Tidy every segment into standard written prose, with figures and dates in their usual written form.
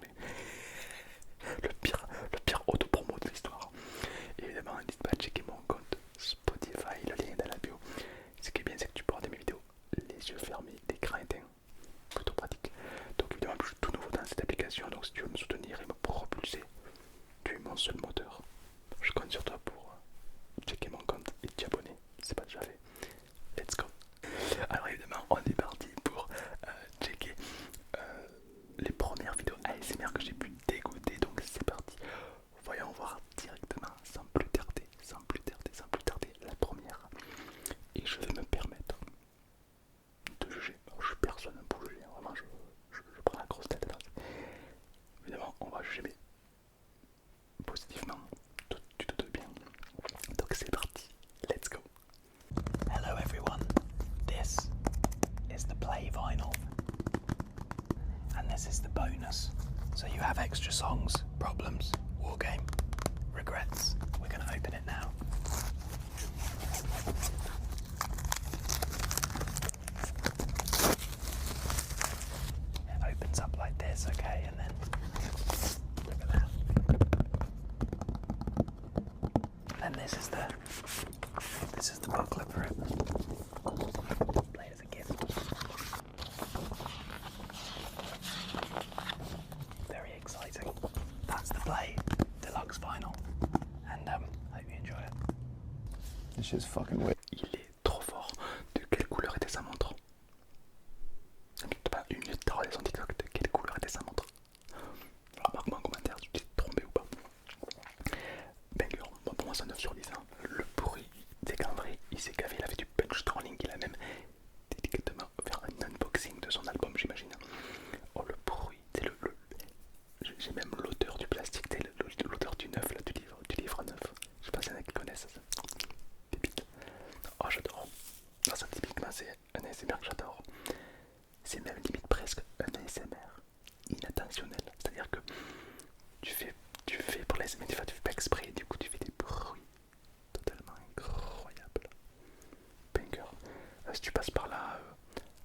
parler. Le pire auto-promo de l'histoire. Évidemment, n'hésite pas à checker mon compte Spotify, le lien est dans la bio. Ce qui est bien, c'est que tu peux regarder mes vidéos les yeux fermés, l'écran éteint. Plutôt pratique. Donc évidemment, je suis tout nouveau dans cette application, donc si tu veux me soutenir et me propulser, tu es mon seul moteur. Je compte sur toi pour checker mon compte et t'y abonner. C'est pas déjà fait. Let's go. Alors évidemment, on est parti pour checker les premières vidéos ASMR que j'ai pu dégoûter. Donc c'est parti. Voyons voir directement, sans plus tarder, la première. Et je vais me permettre de juger. Alors, je suis personne pour juger, vraiment, je prends la grosse tête là. Évidemment, on va juger, mais positivement, tu te doutes bien. Donc c'est parti, let's go. Hello everyone, this is the play vinyl, and this is the bonus. So you have extra songs, problems, wargame, regrets. We're going to open it now. It opens up like this, okay, and then look at that. And this is the booklet for it. Play it as a gift. Very exciting. That's the Play Deluxe vinyl, and hope you enjoy it. This shit's fucking weird. Il est trop fort. De quelle couleur était sa montre? Pas une minute t'as regardé son TikTok. De quelle couleur était sa montre? Alors marque-moi en commentaire si tu t'es trompé ou pas. Banger, bon, pour moi c'est un 9 sur 10 hein. Le bruit, c'est qu'en vrai il s'est gavé, il a fait du punch-trolling, il a même délicatement faire un unboxing de son album j'imagine. Oh le bruit, c'est j'ai même l'odeur du plastique, l'odeur du neuf là, du livre neuf. Je sais pas s'il y en a qui connaissent ça. Pépite. Oh j'adore. Ah, ça typiquement c'est un ASMR que j'adore. C'est même limite presque un ASMR inattentionnel. C'est-à-dire que tu fais pour l'ASMR, tu fais pas exprès, du coup tu fais des bruits totalement incroyables. Banger. Si tu passes par là,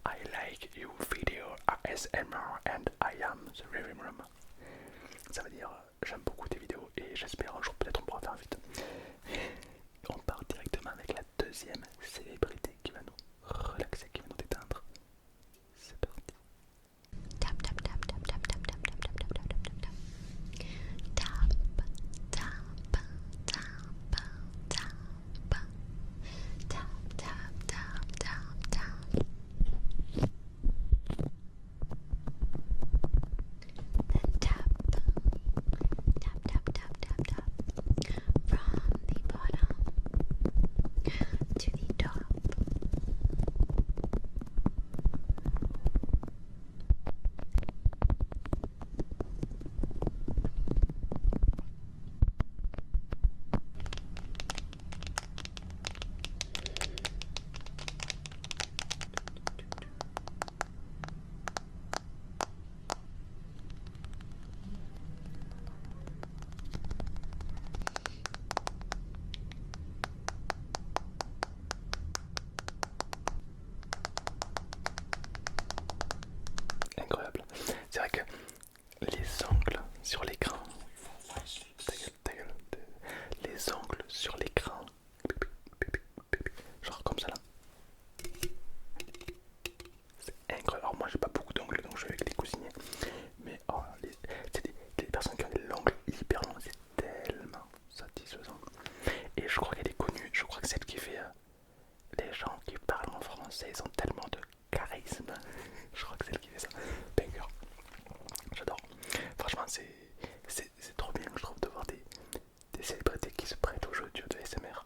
I like your video ASMR and I am the living room. Ça veut dire j'aime beaucoup tes vidéos et j'espère un jour peut-être on pourra faire vite. On part directement avec la deuxième célébrité qui va nous relaxer, qui va nous détendre. C'est parti. Tap tap tap tap tap tap tap tap tap tap tap tap tap. Tap tap tap tap tap. Tap tap tap tap tap. Then tap tap tap tap tap tap from the bottom to the top. Incroyable. C'est vrai que les angles sur l'écran, ta gueule, les angles sur l'écran, genre comme ça là, c'est incroyable. Alors moi j'ai pas beaucoup d'angles donc je vais avec les coussiniers, mais oh, c'est des personnes qui ont des angles hyper longs, c'est tellement satisfaisant. Et je crois qu'elle est connue, je crois que celle qui fait les gens qui parlent en français, ils ont tellement de charisme. Je crois que c'est elle qui fait ça. Banger. J'adore. Franchement, c'est trop bien, je trouve, de voir des célébrités qui se prêtent au jeu de ASMR.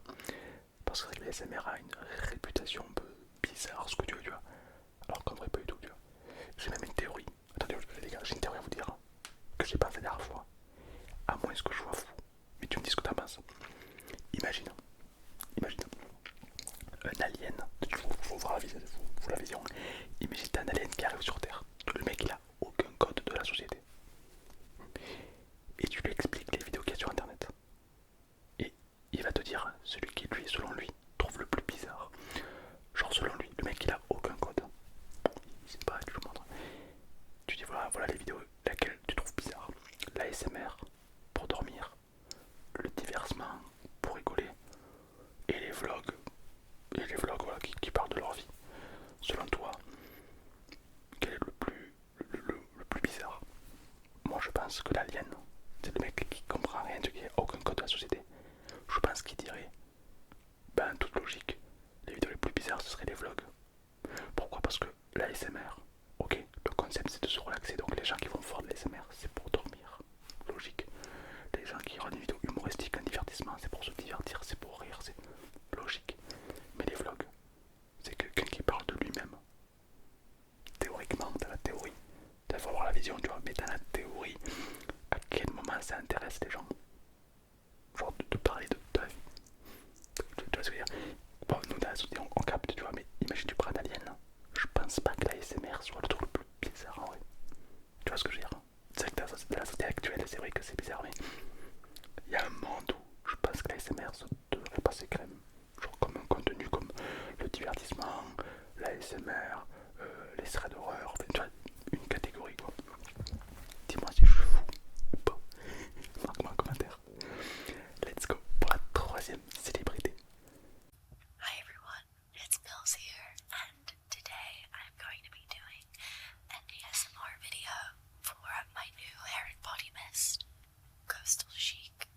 Parce que l'ASMR a une réputation un peu bizarre, ce que tu veux, tu vois. Alors qu'en vrai, pas du tout, tu vois. J'ai même une théorie. Attendez, les gars, j'ai une théorie à vous dire que j'ai pensé la dernière fois. À moins que je sois fou. Mais tu me dis ce que t'en penses. Imagine un alien, faut voir la vision. Imagine un alien qui arrive sur Terre. Le mec il a aucun code de la société. Et tu lui expliques les vidéos qu'il y a sur internet. Et il va te dire celui qui lui, selon lui, trouve le plus bizarre. Genre selon lui, le mec il a aucun code. C'est pas, tu le montres. Tu dis voilà les vidéos, laquelle tu trouves bizarre. alien, c'est le mec qui comprend rien, qui n'a aucun code de la société, je pense qu'il dirait, ben toute logique, les vidéos les plus bizarres ce seraient les vlogs. Pourquoi? Parce que l'ASMR, ok, le concept c'est de se relaxer, donc les gens qui vont voir de l'ASMR c'est pour dormir, logique. Les gens qui regardent des vidéos humoristiques, un divertissement, c'est pour se divertir, c'est pour rire, c'est logique. Mais les vlogs, c'est quelqu'un qui parle de lui-même. Théoriquement, dans la théorie, il faut avoir la vision, tu vois, mais dans la théorie, à quel moment ça intéresse les gens? Genre de parler de ta vie. Tu vois ce que je veux dire? Bon, nous dans la société on capte, tu vois, mais imagine tu prends un alien. Je pense pas que la SMR soit le truc le plus bizarre en vrai. Tu vois ce que je veux dire? C'est vrai que dans la société actuelle, c'est vrai que c'est bizarre, mais il y a un monde où je pense que la SMR ça devrait passer crème. Genre comme un contenu comme le divertissement, la SMR, les threads d'horreur, enfin tu vois, une catégorie quoi. Dis-moi si je suis fou ou pas. Marque-moi en commentaire. Let's go pour la troisième célébrité. Hi everyone, it's Mills here, and today I'm going to be doing an ASMR video for my new hair and body mist, Coastal Chic.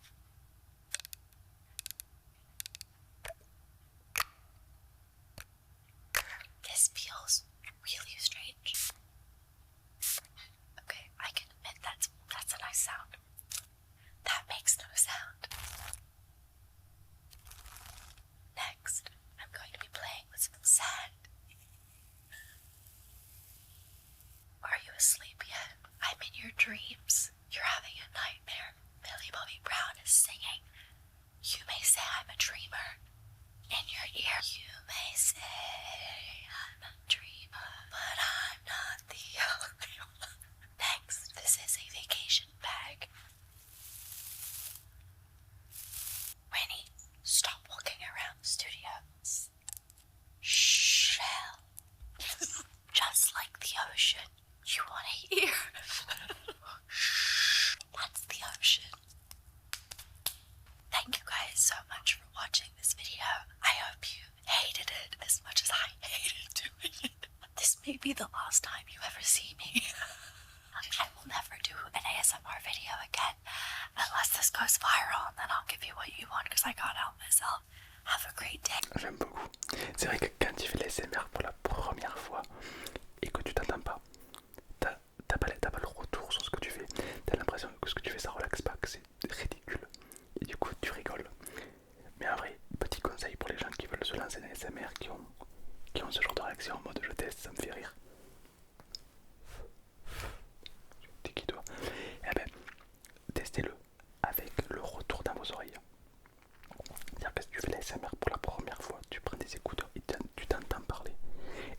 This feels really strange. Okay, I can admit that's a nice sound. That makes no sound. Next, I'm going to be playing with some sand. Are you asleep yet? I'm in your dreams. You're having a nightmare. Millie Bobby Brown is singing. You may say I'm a dreamer. In your ear, you may say I'm a dreamer, but I'm not the only one. Next, this is a vacation bag. Winnie, stop walking around the studio. Shell. Just like the ocean. You want to hear? Shh. That's the ocean. Thank you guys so much for watching this video. I hope you hated it as much as I hated doing it. This may be the last time you ever see me. I will never do an ASMR video again unless this goes viral, and then I'll give you what you want because I got out myself. Have a great day. J'aime beaucoup. C'est vrai que quand tu fais l'ASMR pour la première fois et que tu t'entends pas, t'as pas le retour sur ce que tu fais. T'as l'impression que ce que tu fais ça relaxe pas, que c'est ridicule. Et du coup tu rigoles. Mais en vrai, petit conseil pour les gens qui veulent se lancer dans l'ASMR, qui ont ce genre de réaction en mode je teste, ça me fait rire. T'es qui toi? Eh ben, testez-le avec le retour dans vos oreilles. C'est-à-dire que si tu fais l'ASMR pour la première fois, tu prends des écouteurs et tu t'entends parler.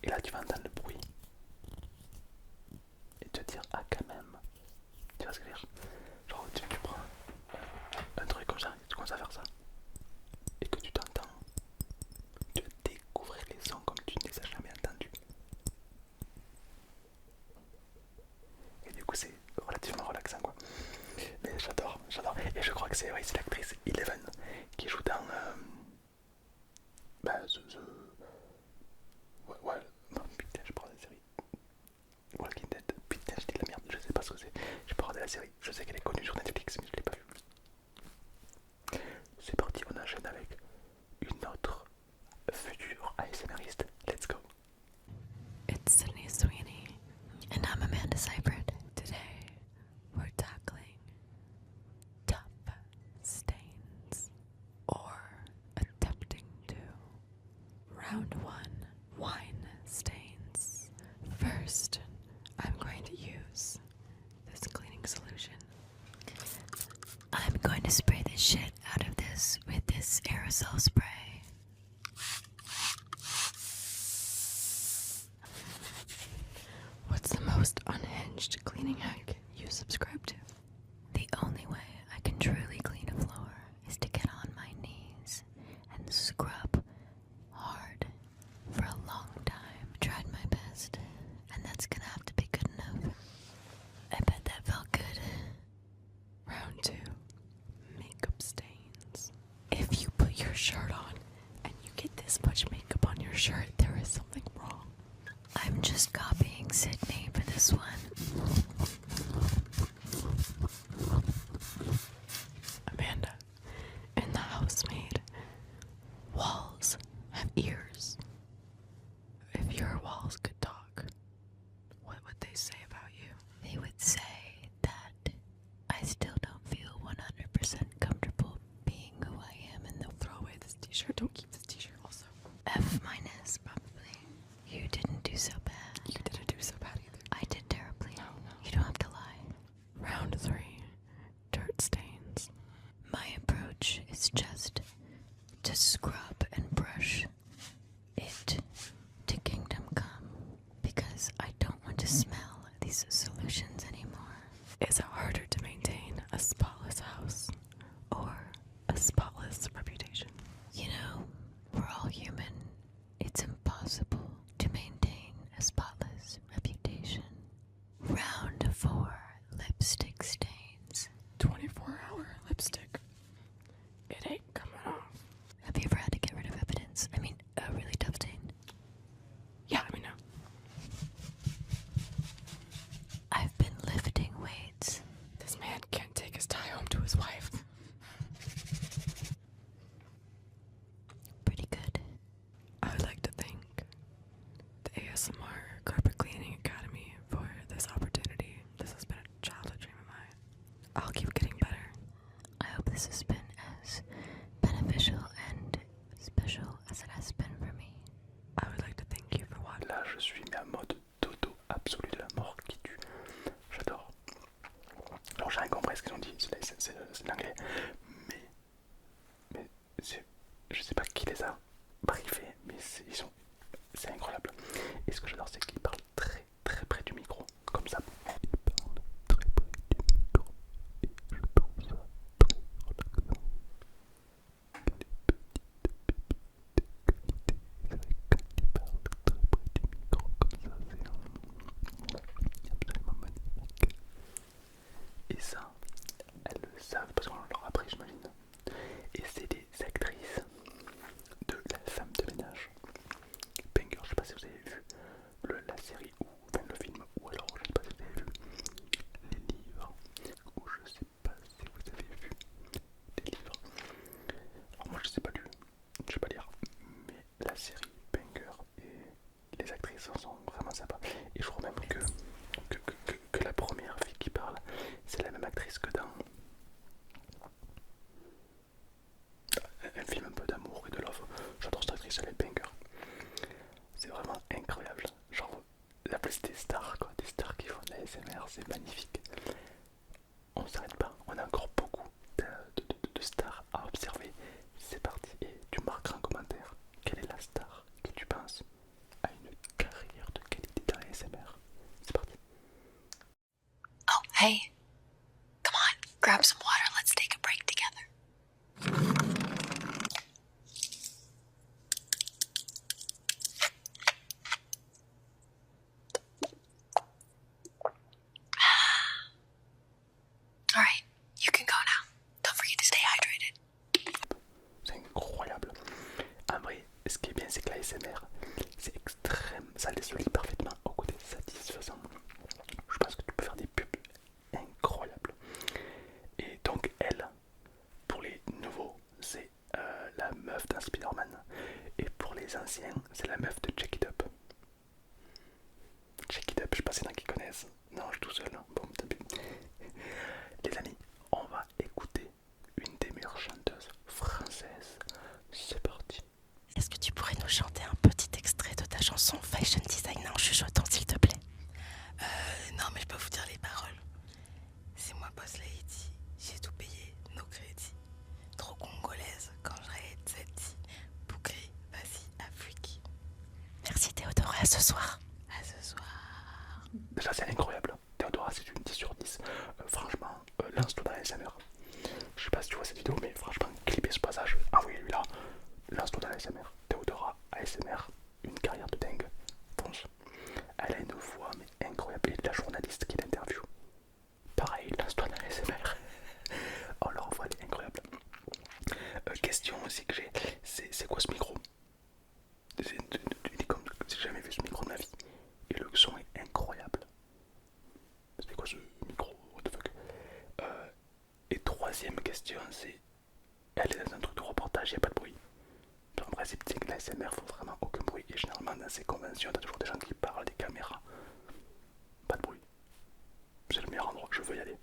Et là tu vas entendre le bruit. Et te dire, ah quand même. Tu vois ce que je veux dire? Genre tu prends un truc comme ça, tu commences à faire ça. Et que tu t'entends. Tu vas découvrir les sons comme tu ne les as jamais entendus. Et du coup c'est relativement relaxant quoi. Mais j'adore. Et je crois que c'est l'actrice Eleven qui joue dans ouais, non, putain, je parle de la série Walking Dead. Putain, je dis de la merde, je sais pas ce que c'est. Je parle de la série, je sais qu'elle est connue sur Netflix, mais je l'ai pas vue. C'est parti, on enchaîne avec une autre future ASMRiste. Let's go. It's Sydney Sweeney, and I'm Amanda Seyfried. Today, we're tackling tough stains, or attempting to. Round 1, wine stains. First, I'm going to use this cleaning solution. I'm going to spray the shit out of this with this aerosol spray. What's the most unhinged cleaning hack you subscribe to? The only way I can truly clean a floor is to get on my knees and scrub hard for a long time. Tried my best, and that's gonna have to be good enough. I bet that felt good. Round 2, makeup stains. If you put your shirt on and you get this much makeup on your shirt, there is something wrong. I'm just copying Sydney for this one. is just to scrub and brush it to kingdom come, because I don't want to smell these solutions anymore. Is it harder to maintain a spotless house or a spotless reputation? You know, we're all human. It's impossible to maintain a spotless reputation. Round 4, lipstick stains. 24-hour lipstick. It ain't coming off. Have you ever had to get rid of evidence? I mean, a really tough stain. Yeah, I mean, no. I've been lifting weights. This man can't take his tie home to his wife. Pretty good. I would like to thank the ASMR Carpet Cleaning Academy for this opportunity. This has been a childhood dream of mine. I'll keep getting better. I hope this has been as beneficial and special as it has been for me. I would like to thank you for watching. Là, je suis mis en mode dodo absolu de la mort qui tue. J'adore. Alors, j'ai rien compris ce qu'ils ont dit, c'est l'anglais. Mais je sais pas qui les a briefés, mais c'est incroyable. Et ce que j'adore, c'est qu'ils parlent très très près du micro, comme ça. Ils parlent très près du micro, et je trouve ça très relaxant. Les petites de qualité. C'est vrai que quand tu parles très près du micro, comme ça, c'est absolument magnifique. Et ça, elles le savent parce qu'on leur a appris, j'imagine. Et c'est des actrices de La Femme de Ménage. Banger, je sais pas si vous avez vu la série ou enfin le film, ou alors je sais pas si vous avez vu les livres, ou je sais pas si vous avez vu des livres. Alors moi je sais pas lu, je sais pas lire, mais la série Banger et les actrices sont vraiment sympas. Et je crois même que la première fille qui parle, c'est la même actrice que dans un film un peu d'amour et de love. J'adore cette actrice, elle est banger. C'est vraiment incroyable. Genre, la place des stars, quoi. Des stars qui font de la ASMR, c'est magnifique. On s'arrête pas, on a encore beaucoup de stars à observer. C'est parti, et tu marqueras en commentaire quelle est la star qui tu penses a une carrière de qualité dans la ASMR. C'est parti. Oh, hey. Come on, grab some water. Let's take a break together. All right, you can go now. Don't forget to stay hydrated. C'est incroyable. En vrai, ce qui est bien, c'est que la ASMR, c'est extrême. Ça se lit parfaitement au côté satisfaisant. Je pense que tu peux faire des pubs incroyables. Et donc, elle, pour les nouveaux, c'est la meuf d'un Spider-Man. Et pour les anciens, c'est la meuf de Check It Up. Check It Up, je sais pas s'il y en a qui connaissent. Non, je suis tout seul. Bon, tant pis. Les amis, on va écouter une des meilleures chanteuses françaises. C'est parti. Est-ce que tu pourrais nous chanter un petit extrait de ta chanson Fashion Designer en chuchotant, s'il te plaît? Non, mais je peux vous dire les paroles. C'est moi, Boss Lady. J'ai tout payé, nos crédits. Trop congolaise quand je rate cette bouclée, vas-y, Afrique. Merci Théodora, à ce soir. À ce soir. Déjà, c'est incroyable. Théodora, c'est une 10 sur 10. Franchement, lance-toi dans la ASMR. Je sais pas si tu vois cette vidéo, mais franchement, clipez ce passage. Envoyez-lui là. Lance-toi dans la ASMR. Théodora, ASMR, une carrière de dingue. Fonce. Elle a une voix mais incroyable. Et la journaliste qui l'interviewe, pareil, lance-toi dans la ASMR. Oh, leur voix, elle est incroyable. Question aussi que j'ai, c'est quoi ce micro? J'ai jamais vu ce micro de ma vie. Et le son est incroyable. C'est quoi ce micro? What the fuck? Et troisième question, c'est elle est dans un truc de reportage, il n'y a pas de bruit. En principe, c'est que la SMR faut vraiment aucun bruit. Et généralement, dans ces conventions, t'as toujours des gens qui parlent, des caméras. Pas de bruit. C'est le meilleur endroit, je veux y aller.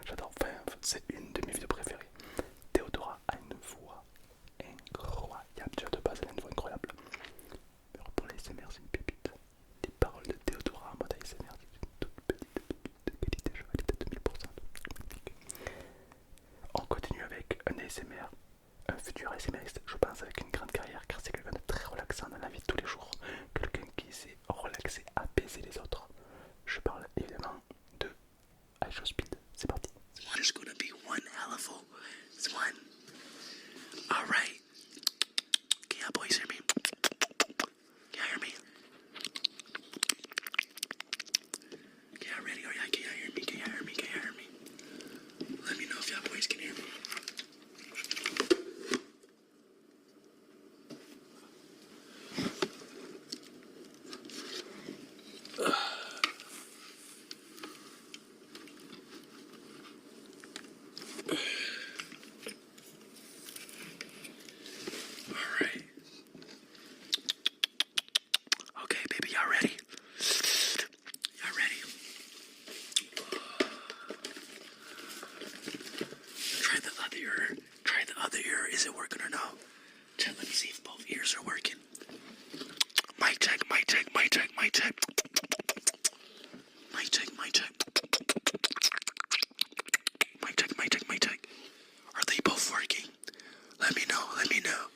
J'adore, enfin, c'est une de mes vidéos préférées. Théodora a une voix incroyable. Déjà de base, elle a une voix incroyable. Mais pour la SMR, c'est une pépite. Les paroles de Théodora en mode ASMR, c'est une toute petite qualité, je valide à 2000%. On continue avec un ASMR, un futur ASMRiste, je pense, avec une grande carrière, car c'est quelqu'un de très relaxant dans la vie de tous les jours, quelqu'un qui sait relaxer, apaiser les autres. Je parle évidemment de iShow Speed. C'est parti. There's gonna be one hell of a one. Alright. Can y'all boys hear me? Can y'all hear me? Can y'all ready? Can y'all hear me? Can y'all hear me? Can y'all hear me? Let me know if y'all boys can hear me. Alright. Okay, baby, y'all ready? Y'all ready? Try the other ear. Try the other ear. Is it working or no? Let me see if both ears are working. Mic check, mic check, mic check, mic check. Mic check, mic check. Mic check, mic check, mic check. Are they both working? Let me know, let me know.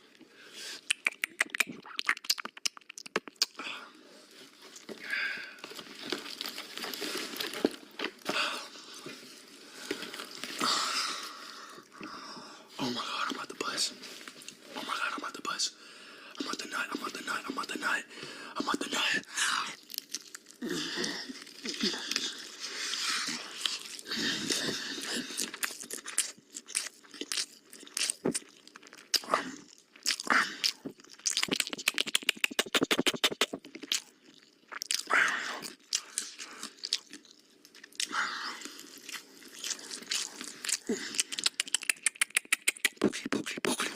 Oh my god, I'm at the bus. Oh my god, I'm at the bus. I'm at the nut, I'm at the nut, I'm at the nut. I'm at the nut. Boogie, boogie, boogie.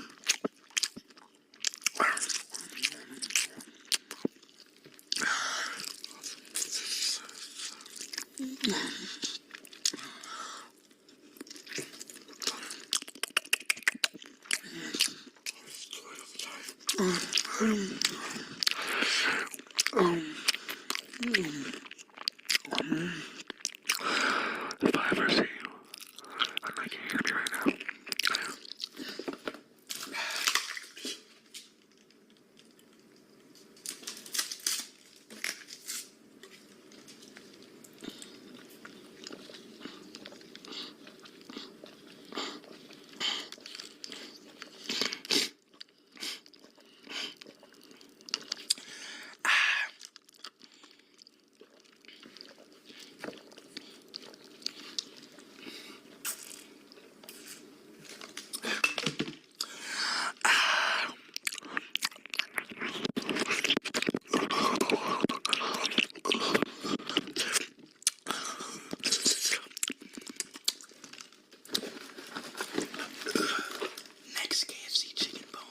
If I ever see you, and I can't hear me right now. Next KFC chicken bone.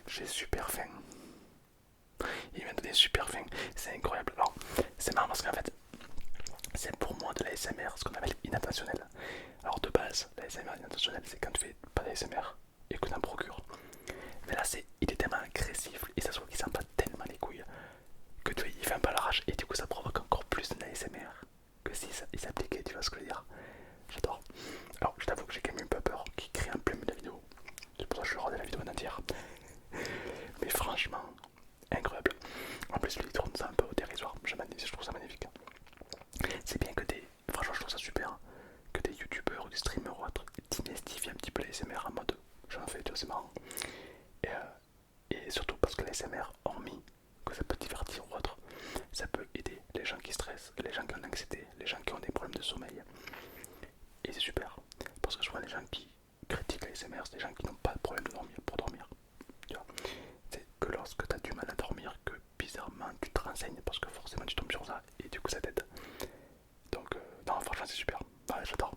J'ai super faim. Il m'a donné super faim. C'est incroyable. Alors, c'est marrant parce qu'en fait, c'est pour moi de l'ASMR, ce qu'on appelle inattentionnel. Alors de base, l'ASMR inattentionnel, c'est quand tu fais pas d'ASMR et que tu en procures. Mais là, il est tellement agressif et ça se voit qu'il sent pas tellement les couilles que tu vois, il fait un peu à l'arrache et du coup ça provoque encore plus d'ASMR que si il s'appliquait, tu vois ce que je veux dire. J'adore. Alors, je t'avoue que j'ai quand même eu un peu peur qu'il crée un plein milieu de la vidéo. C'est pour ça que je vais regarder la vidéo en entière. Mais franchement, incroyable. En plus, lui, il tourne ça un peu au dérisoire. Je trouve ça magnifique. C'est bien que franchement, je trouve ça super. Que des youtubeurs ou des streamers ou autres démystifient un petit peu l'ASMR en mode j'en fais, tu vois, c'est marrant. Et surtout parce que l'ASMR, hormis que ça peut divertir ou autre, ça peut aider les gens qui stressent, les gens qui ont l'anxiété, les gens qui ont des problèmes de sommeil. Et c'est super. Parce que souvent, les gens qui critiquent l'ASMR, c'est des gens qui n'ont pas de problème de dormir pour dormir. Tu vois, c'est que lorsque tu as du mal à dormir que bizarrement tu te renseignes parce que forcément tu tombes sur ça et du coup ça t'aide. Donc non, franchement c'est super. Ouais, j'adore.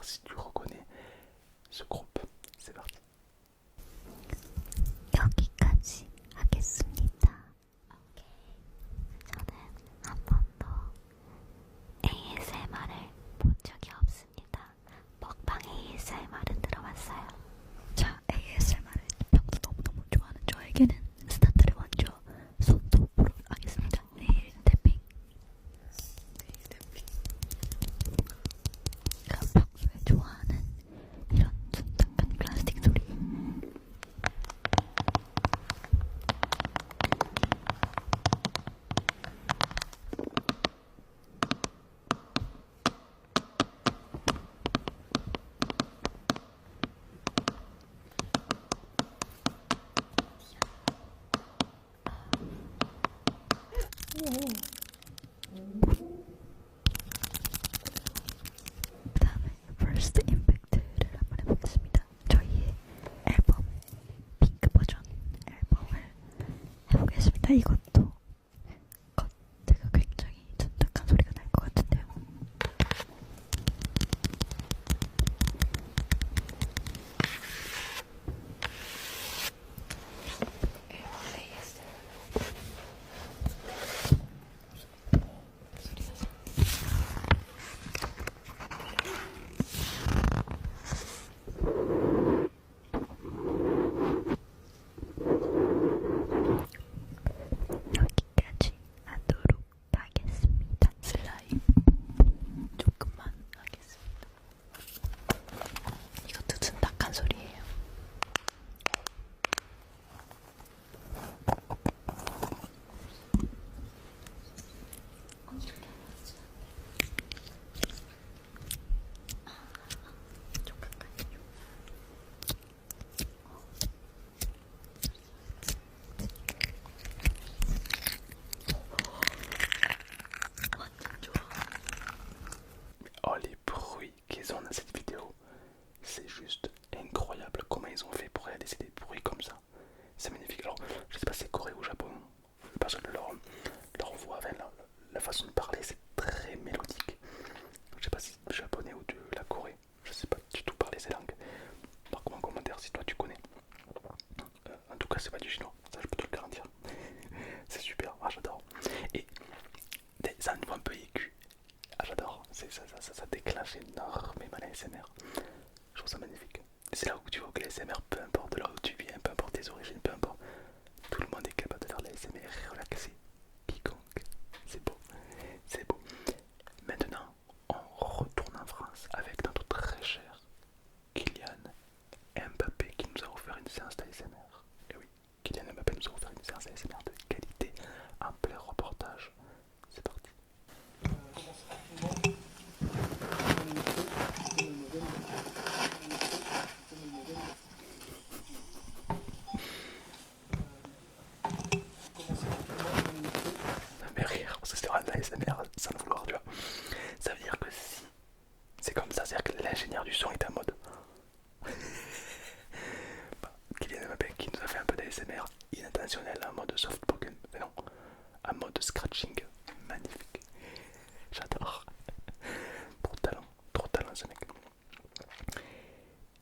commentaire si tu reconnais ce groupe. C'est parti. 여기까지 하겠습니다. 저는 한 번도 ASMR을 본 적이 없습니다. 먹방 ASMR은 들어봤어요. 자, ASMR을 평소 너무너무 좋아하는 저에게는 스타트를 먼저 손톱으로 하겠습니다. 네일 탭핑. 제가 평소에 좋아하는 이런 순탄한 플라스틱 소리. 그다음에 First Impact를 한번 해보겠습니다. 저희의 앨범 핑크 버전 앨범을 해보겠습니다. 이것도 겉에가 굉장히 둔탁한 소리가 날 것 같은데요. 여기까지 하도록 하겠습니다. 슬라임 조금만 하겠습니다. 이것도 둔탁한 소리예요. 좀 가까이 좀. 완전 좋아. Oh, les bruits qu'ils ont dans cette vidéo, c'est juste incroyable comment ils ont fait pour réaliser des bruits comme ça. C'est magnifique. Alors, je sais pas si c'est Corée ou Japon, parce que leur voix, enfin, la façon de parler, c'est très mélodique. Je sais pas si c'est japonais ou de la Corée, je sais pas du tout parler ces langues. Marque-moi en commentaire si toi tu connais. En tout cas, c'est pas du chinois, ça je peux te le garantir. C'est super, ah, j'adore. Et ça a une voix un peu aiguë. Ah, j'adore, ça déclenche énormément l'ASMR. Je trouve ça magnifique. C'est là où tu vois que l'ASMR, peu importe de là où tu viens, peu importe tes origines, peu importe, tout le monde est capable de faire l'ASMR et relaxer quiconque. C'est beau, c'est beau. Maintenant, on retourne en France avec notre très cher Kylian Mbappé qui nous a offert une séance d'ASMR. Et oui, Kylian Mbappé nous a offert une séance d'ASMR de qualité en plein reportage. C'est parti. Mais rire, ça c'est vraiment de l'ASMR sans le vouloir, tu vois. Ça veut dire que si c'est comme ça, c'est-à-dire que l'ingénieur du son est en mode Kylian Mbappé qui nous a fait un peu d'ASMR inintentionnel en mode soft spoken, mais non, en mode scratching, magnifique. J'adore. Trop de talent ce mec.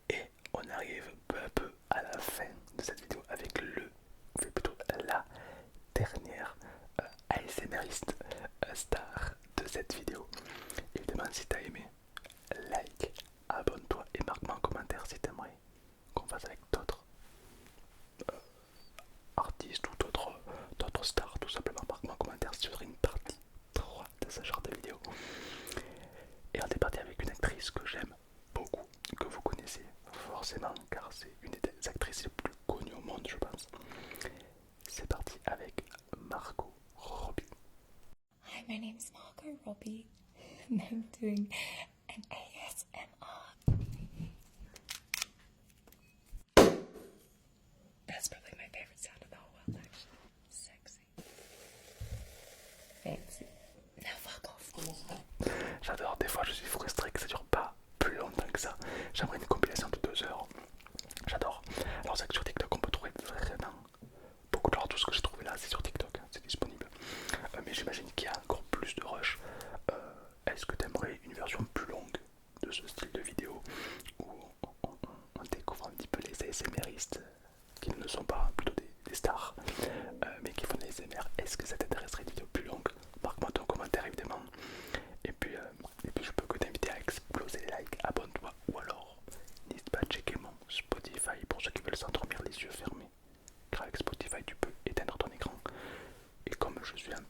Et on arrive peu à peu à la fin de cette vidéo avec plutôt la dernière ASMRiste star de cette vidéo. Évidemment, si t'as aimé, like, abonne-toi et marque-moi en commentaire si t'aimerais qu'on fasse avec d'autres artistes ou d'autres stars, tout simplement. Marque-moi en commentaire si tu voudrais une partie 3 de ce genre de vidéo. Et on est parti avec une actrice que j'aime beaucoup, que vous connaissez forcément car c'est une des actrices les plus connues au monde, je pense. C'est parti avec Margot Robbie. Hi, my name's Margot Robbie, and I'm doing an ASMR. That's probably my favorite sound in the whole world, actually. Sexy. Fancy. Now fuck off. J'adore, des fois je suis frustré que ça dure pas plus longtemps que ça. J'aimerais une compilation de 2 heures. J'adore. Alors c'est que sur TikTok on peut trouver vraiment beaucoup de tout ce que j'ai trouvé là, c'est sur TikTok, hein, c'est disponible. Mais j'imagine qu'il y a encore plus de rush. Est-ce que tu aimerais une version plus longue de ce style de vidéo je suis un